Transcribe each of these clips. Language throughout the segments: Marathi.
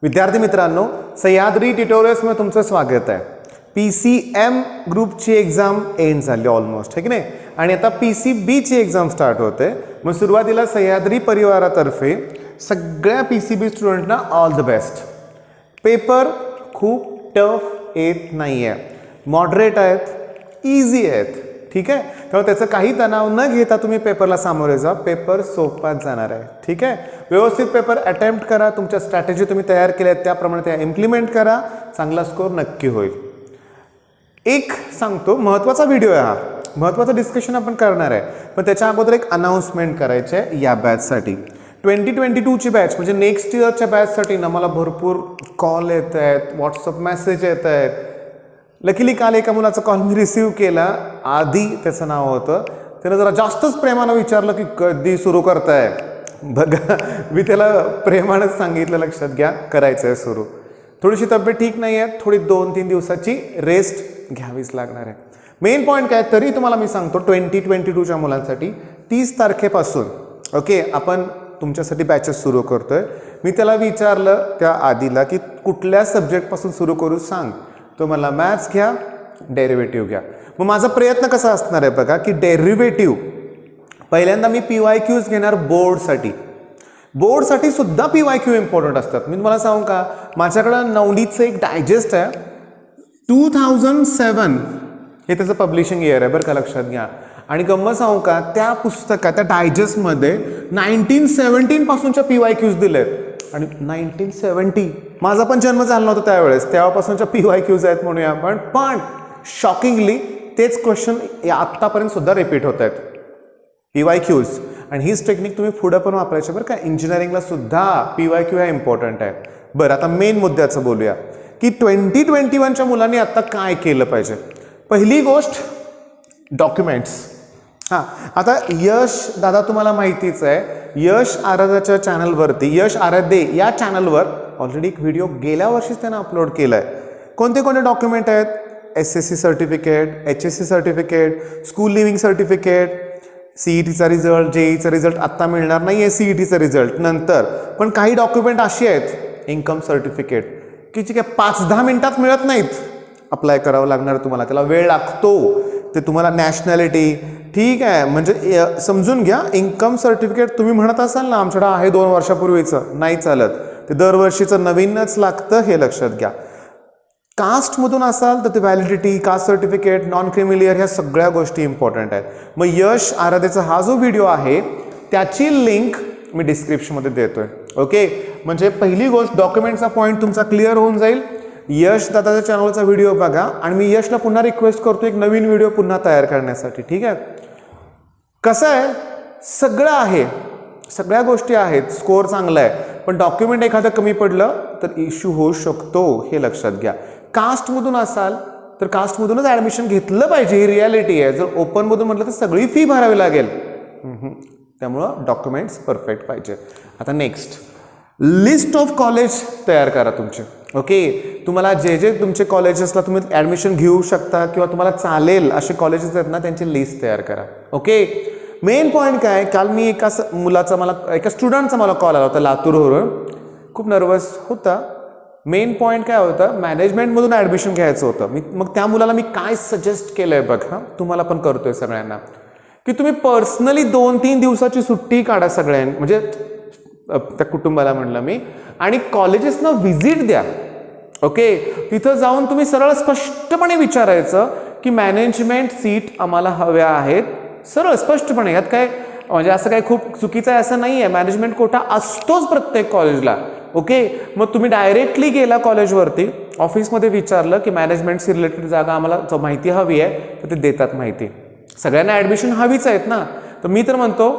विद्यार्थी मित्रांनो, सह्याद्री ट्युटोरियल्समध्ये तुमचं स्वागत आहे. PCM ग्रुपची एक्झाम एंड झाली ऑलमोस्ट, है की नाही. आणि आता PCBची एक्झाम स्टार्ट होते. मग सुरुवातीला सह्याद्री परिवारातर्फे सगळ्या PCB स्टुडंटना all the best. Paper खूप टफ येत नाही आहे, मॉडरेट आहेत, इझी आहेत, ठीक आहे. त्यामुळे त्याचं काही तणाव न घेता तुम्ही पेपरला सामोरे जा. पेपर सोपाच जाणार आहे, ठीक आहे. व्यवस्थित पेपर अटेम्प्ट करा. तुमच्या स्ट्रॅटेजी तुम्ही तयार केल्या आहेत त्याप्रमाणे त्या इम्प्लिमेंट करा. चांगला स्कोर नक्की होईल. एक सांगतो, महत्त्वाचा व्हिडिओ आहे हा, महत्त्वाचं डिस्कशन आपण करणार आहे. पण त्याच्या अगोदर एक अनाउन्समेंट करायची आहे या बॅचसाठी. 2022ची बॅच म्हणजे नेक्स्ट इयरच्या बॅचसाठी ना मला भरपूर कॉल येत आहेत, व्हॉट्सअप मेसेज येत आहेत. लकीली काल एका मुलाचा कॉल मी रिसीव्ह केला. आधी त्याचं नाव होतं. त्यानं जरा जास्तच प्रेमानं विचारलं की कधी सुरू करताय. बघा, मी त्याला प्रेमानंच सांगितलं, लक्षात घ्या, करायचं आहे सुरू. थोडीशी तब्येत ठीक नाही आहे, थोडी 2-3 दिवसाची रेस्ट घ्यावीच लागणार आहे. मेन पॉईंट काय तरी तुम्हाला मी सांगतो, 2022च्या मुलांसाठी 30 तारखेपासून ओके आपण तुमच्यासाठी बॅचेस सुरू करतोय. मी त्याला विचारलं त्या आधीला की कुठल्या सब्जेक्टपासून सुरू करू सांग. तो मला मॅथ्स घ्या, डेरिव्हेटिव्ह घ्या. मग माझा प्रयत्न कसा असणार आहे बघा की डेरिव्हेटिव्ह पहिल्यांदा मी PYQs घेणार बोर्डसाठी. बोर्डसाठी सुद्धा PYQ इम्पॉर्टंट असतात. मी तुम्हाला सांगू का, माझ्याकडं नवनीतचं एक डायजेस्ट आहे, 2007 हे त्याचं पब्लिशिंग इयर आहे बरं का, लक्षात घ्या. आणि गंमत सांगू का, त्या पुस्तकात त्या डायजेस्टमध्ये 1917 पासूनच्या PYQs दिलेत. आणि 1970 माझा पण जन्म झाला नव्हता त्यावेळेस, तेव्हापासूनच्या PYQs आहेत म्हणूया आपण. पण शॉकिंगली तेच क्वेश्चन आत्तापर्यंत सुद्धा रिपीट होत आहेत, PYQs. आणि हीच टेक्निक तुम्ही पुढे पण वापरायची बरं का. इंजिनिअरिंगला सुद्धा PYQ हा इम्पॉर्टंट आहे. बरं, आता मेन मुद्द्याचं बोलूया की 2021च्या मुलांनी आता काय केलं पाहिजे. पहिली गोष्ट डॉक्युमेंट्स. हां, आता यश दादा तुम्हाला माहितीच आहे, यश आराध्याच्या चॅनलवरती, यश आराध्ये या चॅनलवर ऑलरेडी एक व्हिडिओ गेल्या वर्षीच त्यानं अपलोड केला आहे. कोणते कोणते डॉक्युमेंट आहेत? SSC certificate, HSC certificate, school leaving certificate, CETचा रिझल्ट, JEEचा रिझल्ट आत्ता मिळणार नाही आहे, CETचा रिझल्ट नंतर. पण काही डॉक्युमेंट अशी आहेत, इन्कम सर्टिफिकेट, की जे काय 5-10 मिनिटात मिळत नाहीत. अप्लाय करावं लागणार तुम्हाला, त्याला वेळ लागतो. ते तुम्हाला नॅशनॅलिटी, ठीक आहे, म्हणजे समजून घ्या. इन्कम सर्टिफिकेट तुम्ही म्हणत असाल ना आमच्याकडे आहे 2 वर्षापूर्वीचं, नाही चालत. ते दरवर्षीचं नवीनच लागतं, हे लक्षात घ्या. कास्टमधून असाल तर ते validity, caste certificate, non creamy layer, ह्या सगळ्या गोष्टी इम्पॉर्टंट आहेत. मग यश आराध्येचा हा जो व्हिडिओ आहे त्याची लिंक मी डिस्क्रिप्शनमध्ये देतोय, ओके. म्हणजे पहिली गोष्ट डॉक्युमेंटचा पॉईंट तुमचा क्लिअर होऊन जाईल. यश दादाच्या चॅनलचा व्हिडिओ बघा. आणि मी यशला पुन्हा रिक्वेस्ट करतो एक नवीन व्हिडिओ पुन्हा तयार करण्यासाठी, ठीक आहे. कसं आहे, सगळं आहे, सगळ्या गोष्टी आहेत, स्कोअर चांगला आहे. पण डॉक्युमेंट एखादं कमी पडलं तर इश्यू होऊ शकतो, हे लक्षात घ्या. कास्टमधून असाल तर कास्टमधूनच ॲडमिशन घेतलं पाहिजे, ही रियालिटी आहे. जर ओपनमधून म्हटलं तर सगळी फी भरावी लागेल. त्यामुळं डॉक्युमेंट्स परफेक्ट पाहिजे. आता नेक्स्ट, लिस्ट ऑफ कॉलेज तयार करा तुमचे, ओके. तुम्हाला जे जे तुमचे कॉलेजेसला तुम्ही ॲडमिशन घेऊ शकता किंवा तुम्हाला चालेल असे कॉलेजेस आहेत ना, त्यांची लिस्ट तयार करा, ओके. मेन पॉईंट काय, काल मी एका स्टुडंटचा मला कॉल आला होता लातूरवरून. खूप नर्वस होता. मेन पॉईंट काय होता, मॅनेजमेंटमधून ॲडमिशन घ्यायचं होतं. मग त्या मुलाला मी काय सजेस्ट केलं आहे बघा, तुम्हाला पण करतोय सगळ्यांना, की तुम्ही पर्सनली 2-3 दिवसाची सुट्टी काढा सगळ्यांनी, म्हणजे त्या कुटुंबाला म्हणलं मी, आणि कॉलेजेसना व्हिजिट द्या, ओके. तिथं जाऊन तुम्ही सरळ स्पष्टपणे विचारायचं की मॅनेजमेंट सीट आम्हाला हव्या आहेत, सरळ स्पष्टपणे. यात काय म्हणजे असं काय खूप चुकीचं आहे असं नाही आहे. मॅनेजमेंट कोटा असतोच प्रत्येक कॉलेजला, ओके. मग तुम्ही डायरेक्टली गेला कॉलेजवरती, ऑफिसमध्ये विचारलं की मॅनेजमेंटशी रिलेटेड जागा आम्हाला माहिती हवी आहे, तर ते देतात माहिती. सगळ्यांना ॲडमिशन हवीच आहेत ना. तर मी तर म्हणतो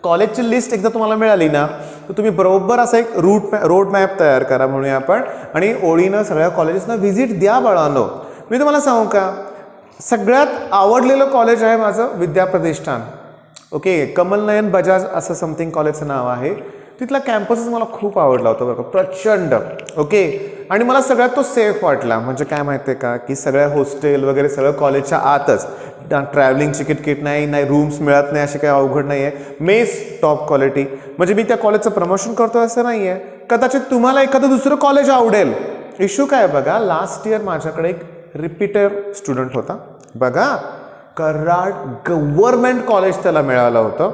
कॉलेजची लिस्ट एकदा तुम्हाला मिळाली ना तर तुम्ही बरोबर असा एक रोड मॅप तयार करा म्हणूया आपण, आणि ओळीनं सगळ्या कॉलेजेसना व्हिजिट द्या बाळांनो. मी तुम्हाला सांगू का, सगळ्यात आवडलेलं कॉलेज आहे माझं विद्याप्रतिष्ठान, ओके. कमलनयन बजाज असं समथिंग कॉलेजचं नाव आहे. तिथला कॅम्पसच मला खूप आवडला होता बरं का, प्रचंड, ओके. आणि मला सगळ्यात तो सेफ वाटला. म्हणजे काय माहिती आहे का, की सगळ्या हॉस्टेल वगैरे सगळं कॉलेजच्या आतच, ट्रॅव्हलिंगची किटकिट नाही, नाही रूम्स मिळत नाही, अशी काही अवघड नाही आहे. Mess top quality. म्हणजे मी त्या कॉलेजचं प्रमोशन करतो असं नाही आहे. कदाचित तुम्हाला एखादं दुसरं कॉलेज आवडेल. इश्यू काय बघा, लास्ट इयर माझ्याकडे एक रिपीटर स्टुडंट होता बघा, कराड गव्हर्नमेंट कॉलेज त्याला मिळालं होतं,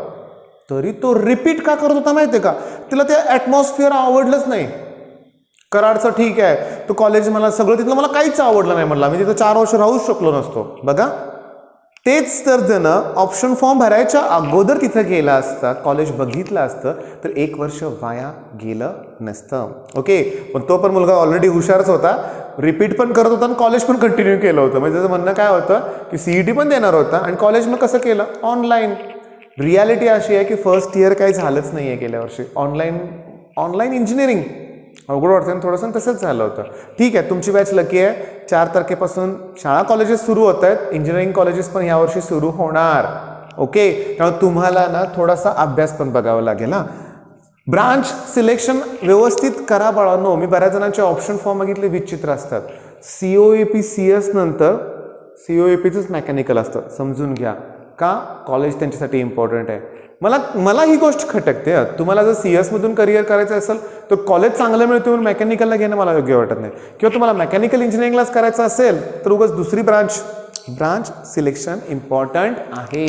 तरी तो रिपीट का करत होता माहिती आहे का, तिला ते ॲटमॉस्फिअर आवडलंच नाही. कराडचं ठीक आहे, तो कॉलेज मला सगळं तिथलं मला काहीच आवडलं नाही म्हटलं, मी तिथं 4 वर्ष राहूच शकलो नसतो. बघा तेच तर त्यानं ऑप्शन फॉर्म भरायच्या अगोदर तिथं गेला असता, कॉलेज बघितलं असतं, तर 1 वर्ष वाया गेलं नसतं. ओके, पण तो पण मुलगा ऑलरेडी हुशारच होता, रिपीट पण करत होता आणि कॉलेज पण कंटिन्यू केलं होतं. म्हणजे त्याचं म्हणणं काय होतं की CET पण देणार होता आणि कॉलेज मग कसं केलं, ऑनलाईन. रियालिटी अशी आहे की फर्स्ट इयर काही झालंच नाही आहे गेल्या वर्षी. ऑनलाईन इंजिनिअरिंग अवघड वाटतं आणि थोडंसं तसंच झालं होतं. ठीक आहे, तुमची बॅच लकी आहे, 4 तारखेपासून शाळा कॉलेजेस सुरू होत आहेत, इंजिनिअरिंग कॉलेजेस पण यावर्षी सुरू होणार. ओके, त्यामुळे तुम्हाला ना थोडासा अभ्यास पण बघावा लागेल. ना ब्रांच सिलेक्शन व्यवस्थित करा बाळांनो. मी बऱ्याच जणांचे ऑप्शन फॉर्म बघितले, विचित्र असतात. COAP CS नंतर COAPचंच मेकॅनिकल असतं, समजून घ्या का, कॉलेज त्यांच्यासाठी इम्पॉर्टंट आहे. मला ही गोष्ट खटकते. तुम्हाला जर CS मधून करिअर करायचं असेल तर कॉलेज चांगलं मिळतं म्हणून मेकॅनिकलला घेणं मला योग्य वाटत नाही. किंवा तुम्हाला मेकॅनिकल इंजिनिअरिंगलाच करायचं असेल तर उगाच दुसरी ब्रांच सिलेक्शन इम्पॉर्टंट आहे.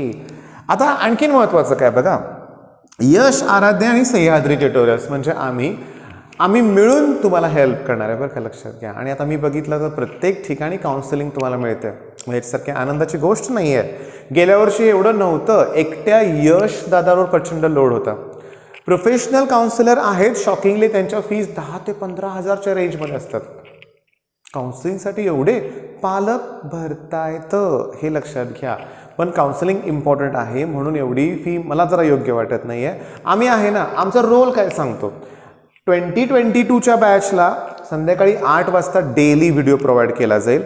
आता आणखीन महत्त्वाचं काय बघा, यश, आराध्य आणि सह्याद्री ट्युटोरियल्स म्हणजे आम्ही मिळून तुम्हाला हेल्प करणार आहे बरं का, लक्षात घ्या. आणि आता मी बघितलं तर प्रत्येक ठिकाणी काउन्सिलिंग तुम्हाला मिळते, याच्यासारखी आनंदाची गोष्ट नाही आहे. गेल्या वर्षी एवढं नव्हतं, एकट्या यश दादावर प्रचंड लोड होता. प्रोफेशनल काउन्सिलर आहेत, शॉकिंगली त्यांच्या फीज 10 ते 15 हजारच्या रेंजमध्ये असतात. काउन्सिलिंगसाठी एवढे पालक भरतायत, हे लक्षात घ्या. पण काउन्सिलिंग इम्पॉर्टंट आहे म्हणून एवढी फी मला जरा योग्य वाटत नाही आहे. आम्ही आहे ना, आमचा रोल काय सांगतो, 2022च्या बॅचला संध्याकाळी 8 वाजता डेली व्हिडिओ प्रोव्हाइड केला जाईल.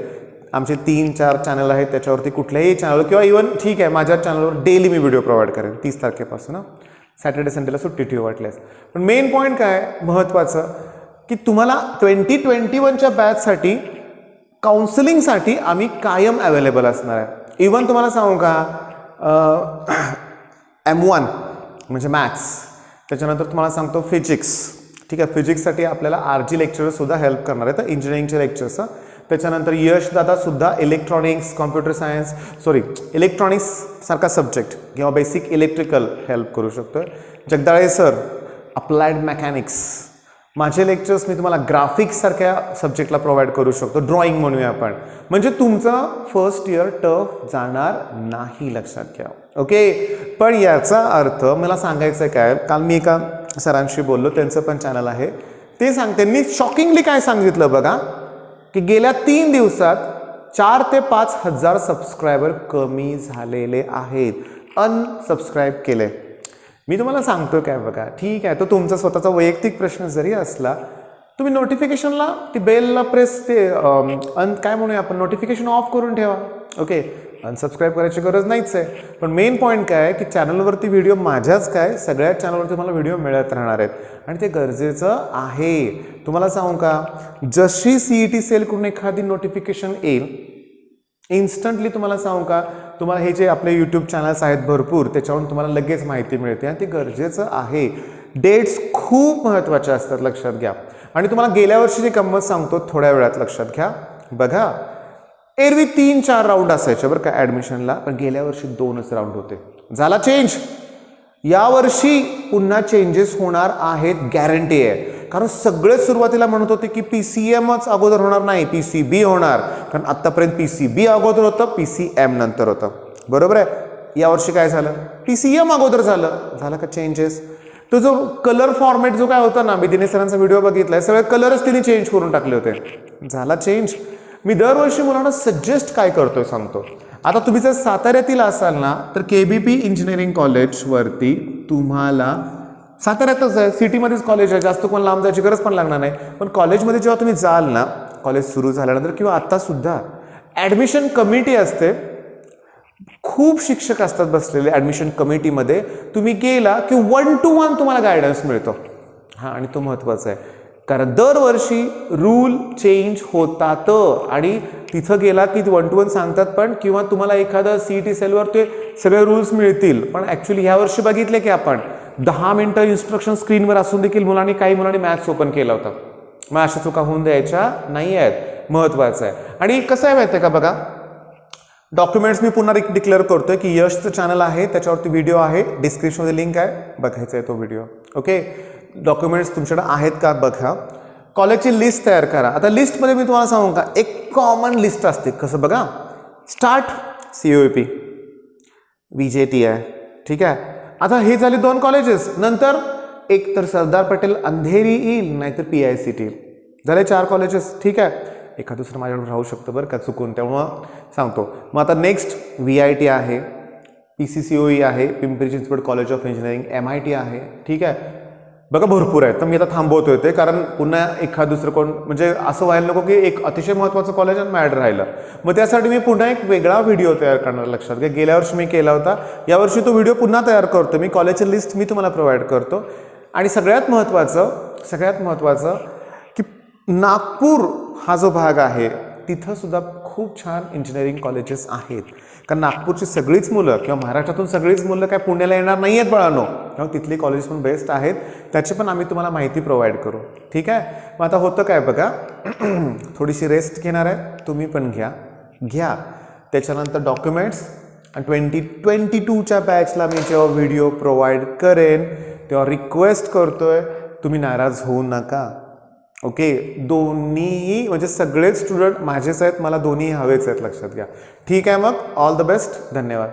आमचे 3-4 चॅनल आहेत, त्याच्यावरती कुठल्याही चॅनल किंवा इवन ठीक आहे माझ्या चॅनलवर डेली मी व्हिडिओ प्रोव्हाइड करेन 30 तारखेपासून. सॅटर्डे संडेला सुट्टी ठेवू वाटल्यास. पण मेन पॉईंट काय महत्त्वाचं, की तुम्हाला 2021च्या बॅचसाठी काउन्सिलिंगसाठी आम्ही कायम अवेलेबल असणार आहे. इवन तुम्हाला सांगू का, M1 म्हणजे मॅथ्स, त्याच्यानंतर तुम्हाला सांगतो फिजिक्स. ठीक आहे, फिजिक्ससाठी आपल्याला RG लेक्चरसुद्धा हेल्प करणार आहे, तर इंजिनिअरिंगचे लेक्चर्स. त्याच्यानंतर यशदादासुद्धा इलेक्ट्रॉनिक्स, कॉम्प्युटर सायन्स, इलेक्ट्रॉनिक्स सारखा सब्जेक्ट किंवा बेसिक इलेक्ट्रिकल हेल्प करू शकतो. Jagdale sir applied mechanics. माझे लेक्चर्स मी तुम्हाला ग्राफिक्स सारख्या सब्जेक्टला प्रोव्हाइड करू शकतो, ड्रॉइंग म्हणूया आपण. म्हणजे तुमचं फर्स्ट इयर टफ जाणार नाही, लक्षात घ्या. ओके, पण याचा अर्थ मला सांगायचं आहे काय, काल मी एका सरांशी बोललो, त्यांचं पण चॅनल आहे, ते त्यांनी शॉकिंगली काय सांगितलं बघा, की गेल्या 3 दिवसात 4 ते 5 हजार सबस्क्रायबर कमी झालेले आहेत, अनसबस्क्राईब केले. मी तुम्हाला सांगतो काय बघा, ठीक आहे, तो तुमचा स्वतःचा वैयक्तिक प्रश्न जरी असला, तुम्ही नोटिफिकेशनला ती बेलला प्रेस ते काय म्हणूया आपण, नोटिफिकेशन ऑफ करून ठेवा. ओके, अनसबस्क्राईब करायची गरज नाहीच आहे. पण मेन पॉईंट काय आहे की चॅनलवरती व्हिडिओ माझ्याच काय सगळ्याच चॅनलवरती मला व्हिडिओ मिळत राहणार आहेत आणि ते गरजेचं आहे. तुम्हाला सांगू का, जशी CET सेलकडून एखादी नोटिफिकेशन येईल, इन्स्टंटली तुम्हाला सांगू का, तुम्हाला हे जे आपले यूट्यूब चॅनल्स आहेत भरपूर, त्याच्यावरून तुम्हाला लगेच माहिती मिळते आणि ते गरजेचं आहे. डेट्स खूप महत्त्वाचे असतात, लक्षात घ्या. आणि तुम्हाला गेल्या वर्षीची गंमत सांगतो, थोड्या वेळात लक्षात घ्या. बघा, एरवी 3-4 राऊंड असायचे बरं का ॲडमिशनला, पण गेल्या वर्षी 2च राऊंड होते. झाला चेंज. यावर्षी पुन्हा चेंजेस होणार आहेत, गॅरंटी आहे. कारण सगळे सुरुवातीला म्हणत होते की PCMच अगोदर होणार नाही, PCB होणार. कारण आत्तापर्यंत PCB अगोदर होतं, PCM नंतर होतं, बरोबर आहे. यावर्षी काय झालं, PCM अगोदर झालं का चेंजेस. तो जो कलर फॉर्मॅट जो काय होता ना, मी दिनेश सरांचा व्हिडिओ बघितलाय, सगळे कलरच तिने चेंज करून टाकले होते. झाला चेंज. मी दरवर्षी मुलांना सजेस्ट काय करतोय सांगतो. आता तुम्ही जर साताऱ्यातील असाल ना, तर KBP इंजिनिअरिंग कॉलेजवरती तुम्हाला, साताऱ्यातच आहे, सिटीमध्येच कॉलेज आहे, जास्त कोण लांब जायची गरज पण लागणार नाही. पण कॉलेजमध्ये जेव्हा तुम्ही जाल ना, कॉलेज सुरू झाल्यानंतर किंवा आत्तासुद्धा ॲडमिशन कमिटी असते, खूप शिक्षक असतात बसलेले ॲडमिशन कमिटीमध्ये. तुम्ही गेला की 1-to-1 तुम्हाला गायडन्स मिळतो. हां, आणि तो महत्त्वाचा आहे. कारण दरवर्षी रूल चेंज होतात आणि तिथं गेला की 1 to 1 सांगतात पण, किंवा तुम्हाला एखादं CET सेलवर ते सगळे रूल्स मिळतील, पण ॲक्च्युली ह्या वर्षी बघितले की आपण 10 मिनिटं इन्स्ट्रक्शन स्क्रीनवर असून देखील काही मुलांनी मॅथ्स ओपन केला होता. मग अशा चुका होऊन द्यायच्या नाही आहेत, महत्त्वाचं आहे. आणि कसं आहे माहिती आहे का, बघा डॉक्युमेंट्स मी पुन्हा डिक्लेअर करतोय की यशचं चॅनल आहे, त्याच्यावरती व्हिडिओ आहे, डिस्क्रिप्शनमध्ये लिंक आहे, बघायचा आहे तो व्हिडिओ. ओके, डॉक्युमेंट्स तुमच्याकडे आहेत का बघा. कॉलेजची लिस्ट तयार करा. आता लिस्टमध्ये मी तुम्हाला सांगू का, एक कॉमन लिस्ट असते. कसं बघा, स्टार्ट COEP, VJTI, ठीक आहे. आता हे झाले 2 कॉलेजेस. नंतर एक तर सरदार पटेल अंधेरी येईल, नाहीतर PICT येईल. झाले 4 कॉलेजेस, ठीक आहे. एखादं दुसरं माझ्याकडून राहू शकतं बरं का चुकून, त्यामुळं सांगतो. मग आता नेक्स्ट VIT आहे, PCCOE आहे, Pimpri Chinchwad college of engineering, MIT आहे, ठीक आहे. बघा भरपूर आहे. तर मी आता थांबवतोय ते, कारण पुन्हा एखाद दुसरं कोण म्हणजे असं व्हायला नको की एक अतिशय महत्त्वाचं कॉलेज आणि मॅड राहिलं. मग त्यासाठी मी पुन्हा एक वेगळा व्हिडिओ तयार करणार. लक्षात घ्या, गेल्या वर्षी मी केला होता, यावर्षी तो व्हिडिओ पुन्हा तयार करतो मी. कॉलेजची लिस्ट मी तुम्हाला प्रोव्हाइड करतो. आणि सगळ्यात महत्त्वाचं की नागपूर हा जो भाग आहे तिथं सुद्धा खूप छान इंजिनिअरिंग कॉलेजेस आहेत. कारण नागपूरची सगळीच मुलं किंवा महाराष्ट्रातून सगळीच मुलं काय पुण्याला येणार नाही आहेत बाळांनो, त्यामुळे तिथली कॉलेज पण बेस्ट आहेत. त्याची पण आम्ही तुम्हाला माहिती प्रोव्हाइड करू, ठीक आहे. मग आता होतं काय बघा, थोडीशी रेस्ट घेणार आहे, तुम्ही पण घ्या. त्याच्यानंतर डॉक्युमेंट्स आणि 2022च्या बॅचला मी जेव्हा व्हिडिओ प्रोव्हाइड करेन तेव्हा रिक्वेस्ट करतोय, तुम्ही नाराज होऊ नका. ओके, दोन्ही म्हणजे सगळेच स्टुडंट माझेच आहेत, मला दोन्ही हवेच आहेत, लक्षात घ्या. ठीक आहे, मग ऑल द बेस्ट, धन्यवाद.